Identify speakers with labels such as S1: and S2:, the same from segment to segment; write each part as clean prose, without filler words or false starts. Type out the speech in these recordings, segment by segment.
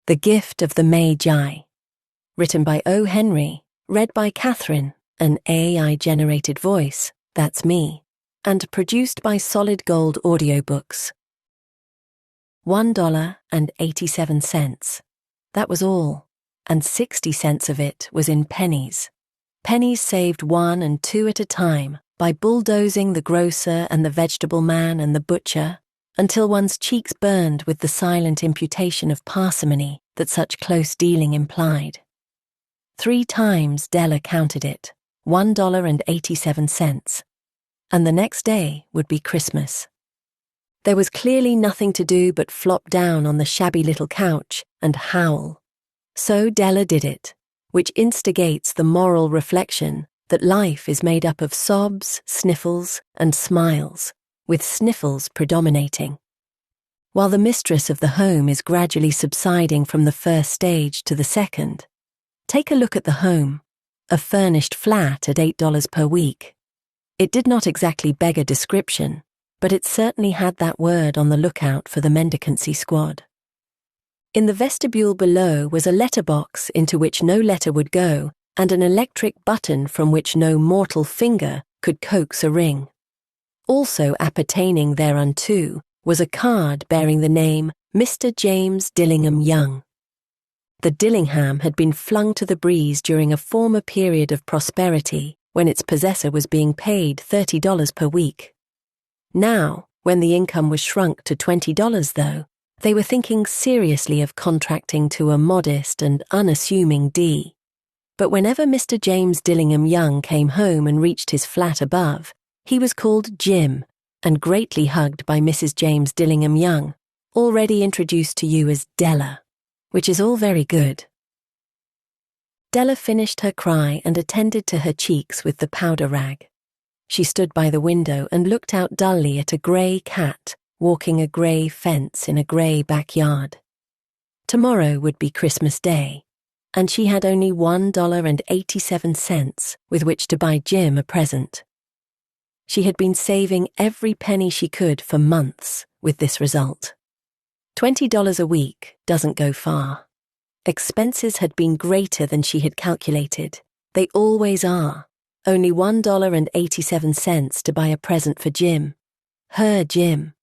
S1: The Gift of the Magi, written by O. Henry, read by Catherine, an AI-generated voice, that's me, and produced by Solid Gold Audiobooks. $1.87. That was all, and 60 cents of it was in pennies. Pennies saved 1 and 2 at a time by bulldozing the grocer and the vegetable man and the butcher until one's cheeks burned with the silent imputation of parsimony that such close dealing implied. 3 times Della counted it, $1.87, and the next day would be Christmas. There was clearly nothing to do but flop down on the shabby little couch and howl. So Della did it, which instigates the moral reflection that life is made up of sobs, sniffles, and smiles, with sniffles predominating. While the mistress of the home is gradually subsiding from the first stage to the second, take a look at the home, a furnished flat at $8 per week. It did not exactly beg a description, but it certainly had that word on the lookout for the mendicancy squad. In the vestibule below was a letterbox into which no letter would go and an electric button from which no mortal finger could coax a ring. Also appertaining thereunto was a card bearing the name Mr. James Dillingham Young. The Dillingham had been flung to the breeze during a former period of prosperity when its possessor was being paid $30 per week. Now, when the income was shrunk to $20 though, they were thinking seriously of contracting to a modest and unassuming D. But whenever Mr. James Dillingham Young came home and reached his flat above, he was called Jim and greatly hugged by Mrs. James Dillingham Young, already introduced to you as Della, which is all very good. Della finished her cry and attended to her cheeks with the powder rag. She stood by the window and looked out dully at a grey cat walking a grey fence in a grey backyard. Tomorrow would be Christmas Day, and she had only $1.87 with which to buy Jim a present. She had been saving every penny she could for months with this result. $20 a week doesn't go far. Expenses had been greater than she had calculated. They always are. Only $1.87 to buy a present for Jim. Her Jim.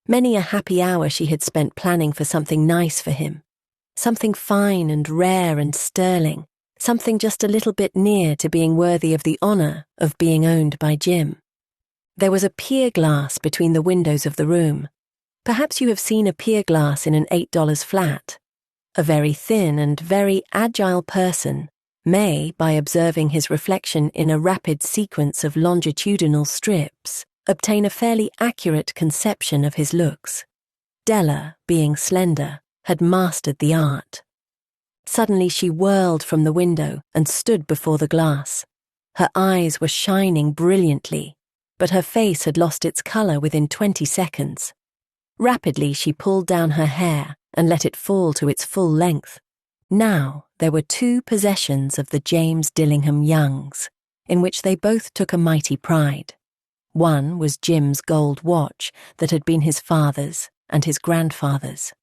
S1: Many a happy hour she had spent planning for something nice for him. Something fine and rare and sterling. Something just a little bit near to being worthy of the honour of being owned by Jim. There was a pier glass between the windows of the room. Perhaps you have seen a pier glass in an $8 flat. A very thin and very agile person may, by observing his reflection in a rapid sequence of longitudinal strips, obtain a fairly accurate conception of his looks. Della, being slender, had mastered the art. Suddenly she whirled from the window and stood before the glass. Her eyes were shining brilliantly, but her face had lost its colour within 20 seconds. Rapidly she pulled down her hair and let it fall to its full length. Now there were 2 possessions of the James Dillingham Youngs, in which they both took a mighty pride. One was Jim's gold watch that had been his father's and his grandfather's.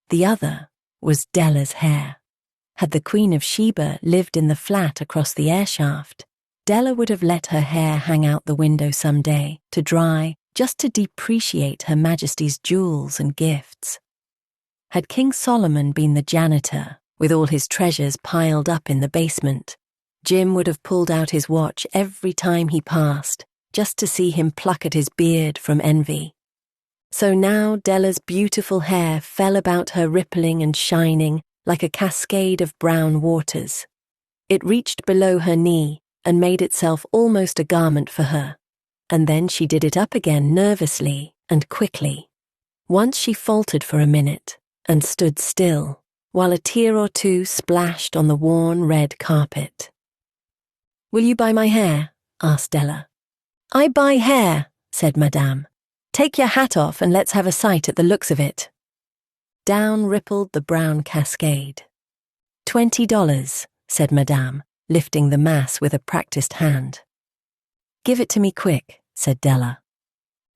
S1: The other was Della's hair. Had the Queen of Sheba lived in the flat across the airshaft, Della would have let her hair hang out the window some day to dry, just to depreciate Her Majesty's jewels and gifts. Had King Solomon been the janitor, with all his treasures piled up in the basement, Jim would have pulled out his watch every time he passed, just to see him pluck at his beard from envy. So now Della's beautiful hair fell about her rippling and shining like a cascade of brown waters. It reached below her knee and made itself almost a garment for her, and then she did it up again nervously and quickly. Once she faltered for a minute and stood still, while a tear or two splashed on the worn red carpet. "Will you buy my hair?" asked Della. "I buy hair," said Madame. "Take your hat off and let's have a sight at the looks of it." Down rippled the brown cascade. $20, said Madame, lifting the mass with a practised hand. "Give it to me quick," said Della.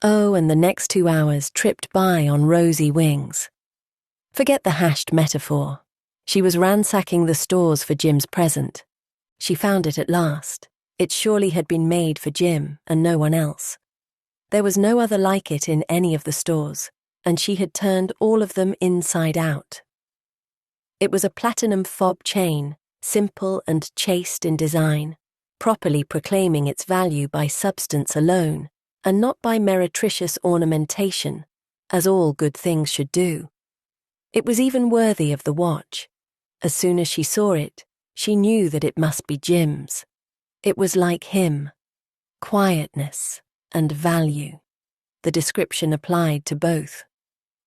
S1: Oh, and the next 2 hours tripped by on rosy wings. Forget the hashed metaphor. She was ransacking the stores for Jim's present. She found it at last. It surely had been made for Jim and no one else. There was no other like it in any of the stores, and she had turned all of them inside out. It was a platinum fob chain, simple and chaste in design, properly proclaiming its value by substance alone, and not by meretricious ornamentation, as all good things should do. It was even worthy of the watch. As soon as she saw it, she knew that it must be Jim's. It was like him. Quietness and value. The description applied to both.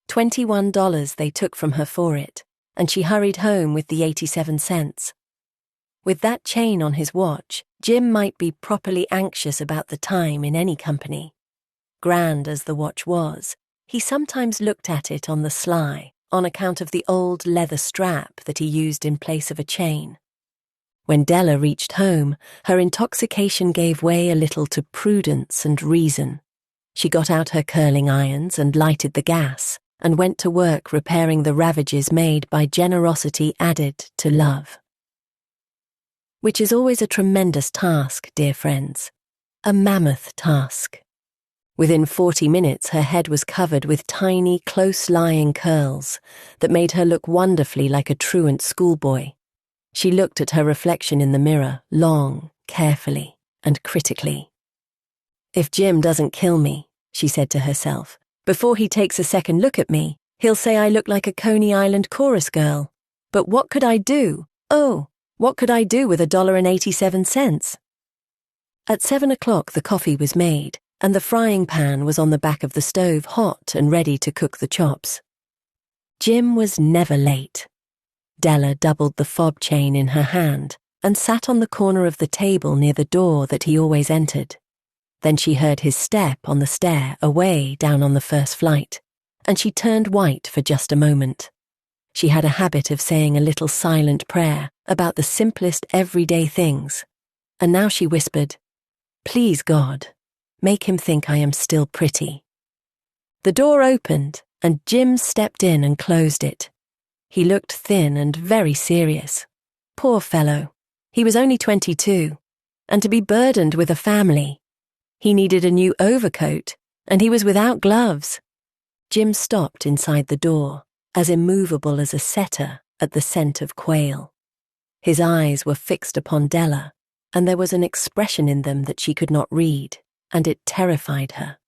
S1: $21 they took from her for it, and she hurried home with the 87 cents. With that chain on his watch, Jim might be properly anxious about the time in any company. Grand as the watch was, he sometimes looked at it on the sly, on account of the old leather strap that he used in place of a chain. When Della reached home, her intoxication gave way a little to prudence and reason. She got out her curling irons and lighted the gas, and went to work repairing the ravages made by generosity added to love. Which is always a tremendous task, dear friends. A mammoth task. Within 40 minutes her head was covered with tiny, close-lying curls that made her look wonderfully like a truant schoolboy. She looked at her reflection in the mirror, long, carefully, and critically. If Jim doesn't kill me, she said to herself, before he takes a second look at me, he'll say I look like a Coney Island chorus girl. But what could I do? Oh, what could I do with $1.87? At 7 o'clock the coffee was made, and the frying pan was on the back of the stove hot and ready to cook the chops. Jim was never late. Della doubled the fob chain in her hand and sat on the corner of the table near the door that he always entered. Then she heard his step on the stair away down on the first flight, and she turned white for just a moment. She had a habit of saying a little silent prayer about the simplest everyday things, and now she whispered, "Please God, make him think I am still pretty." The door opened, and Jim stepped in and closed it. He looked thin and very serious. Poor fellow. He was only 22, and to be burdened with a family. He needed a new overcoat, and he was without gloves. Jim stopped inside the door, as immovable as a setter at the scent of quail. His eyes were fixed upon Della, and there was an expression in them that she could not read, and it terrified her.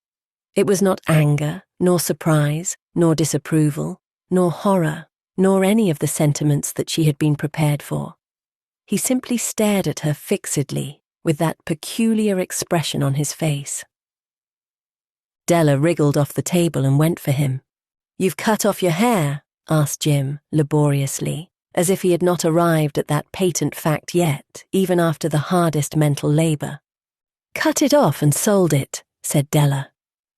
S1: It was not anger, nor surprise, nor disapproval, nor horror, nor any of the sentiments that she had been prepared for. He simply stared at her fixedly, with that peculiar expression on his face. Della wriggled off the table and went for him. "You've cut off your hair?" asked Jim, laboriously, as if he had not arrived at that patent fact yet, even after the hardest mental labour. "Cut it off and sold it," said Della.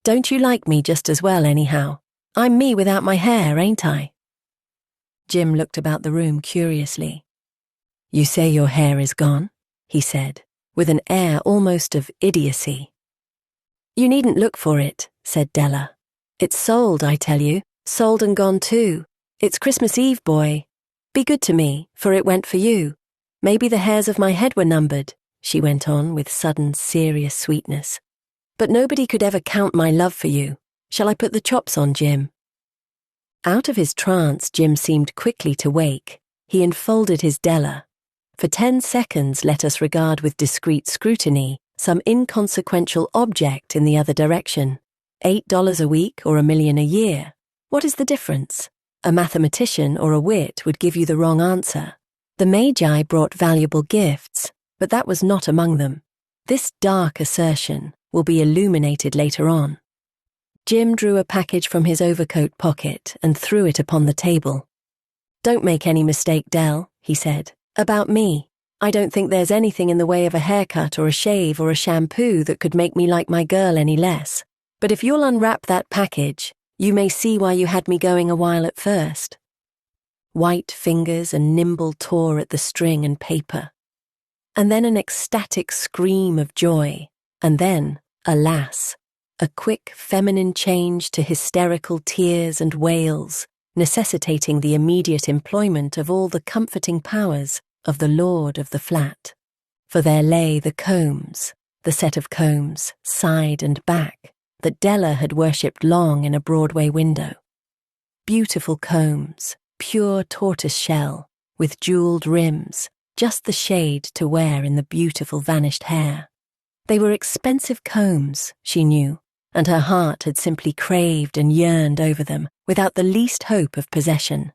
S1: "Don't you like me just as well, anyhow? I'm me without my hair, ain't I?" Jim looked about the room curiously. "You say your hair is gone?" he said, with an air almost of idiocy. "You needn't look for it," said Della. "It's sold, I tell you, sold and gone too. It's Christmas Eve, boy. Be good to me, for it went for you. Maybe the hairs of my head were numbered," she went on with sudden serious sweetness. "But nobody could ever count my love for you. Shall I put the chops on, Jim?" Out of his trance, Jim seemed quickly to wake. He enfolded his Della. For 10 seconds let us regard with discreet scrutiny some inconsequential object in the other direction. $8 a week or $1 million a year. What is the difference? A mathematician or a wit would give you the wrong answer. The Magi brought valuable gifts, but that was not among them. This dark assertion will be illuminated later on. Jim drew a package from his overcoat pocket and threw it upon the table. "Don't make any mistake, Dell," he said. "About me. I don't think there's anything in the way of a haircut or a shave or a shampoo that could make me like my girl any less. But if you'll unwrap that package, you may see why you had me going a while at first." White fingers and nimble tore at the string and paper. And then an ecstatic scream of joy, and then, alas, a quick feminine change to hysterical tears and wails, necessitating the immediate employment of all the comforting powers of the lord of the flat. For there lay the combs, the set of combs, side and back, that Della had worshipped long in a Broadway window. Beautiful combs, pure tortoise shell, with jewelled rims, just the shade to wear in the beautiful vanished hair. They were expensive combs, she knew, and her heart had simply craved and yearned over them without the least hope of possession.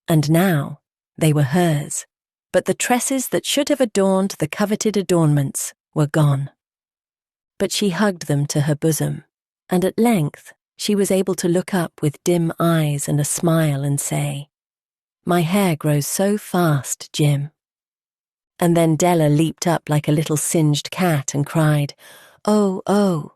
S1: And now they were hers, but the tresses that should have adorned the coveted adornments were gone. But she hugged them to her bosom, and at length she was able to look up with dim eyes and a smile and say, "My hair grows so fast, Jim." And then Della leaped up like a little singed cat and cried, "Oh, oh."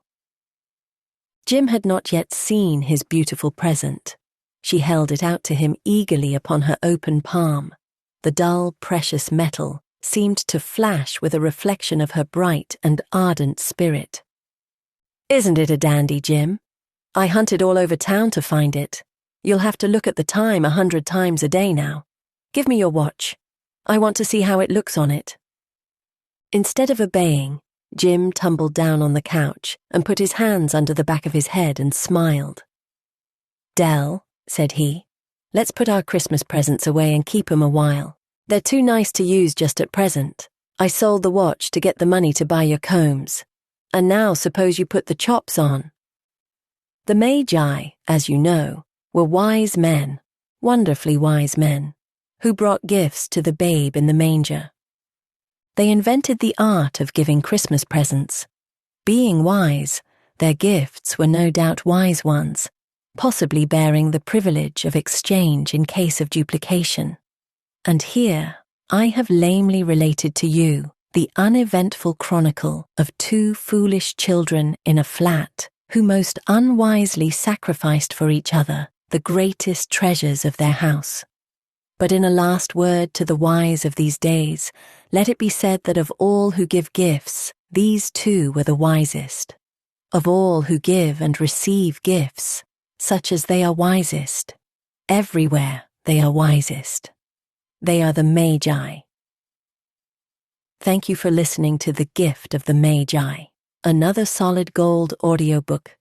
S1: Jim had not yet seen his beautiful present. She held it out to him eagerly upon her open palm. The dull, precious metal seemed to flash with a reflection of her bright and ardent spirit. "Isn't it a dandy, Jim? I hunted all over town to find it. You'll have to look at the time 100 times a day now. Give me your watch. I want to see how it looks on it." Instead of obeying, Jim tumbled down on the couch and put his hands under the back of his head and smiled. "Dell," said he, "let's put our Christmas presents away and keep 'em a while. They're too nice to use just at present. I sold the watch to get the money to buy your combs. And now suppose you put the chops on." The Magi, as you know, were wise men, wonderfully wise men, who brought gifts to the babe in the manger. They invented the art of giving Christmas presents. Being wise, their gifts were no doubt wise ones, possibly bearing the privilege of exchange in case of duplication. And here I have lamely related to you the uneventful chronicle of 2 foolish children in a flat who most unwisely sacrificed for each other the greatest treasures of their house. But in a last word to the wise of these days, let it be said that of all who give gifts, these 2 were the wisest. Of all who give and receive gifts, such as they are wisest. Everywhere they are wisest. They are the Magi. Thank you for listening to The Gift of the Magi, another solid gold audiobook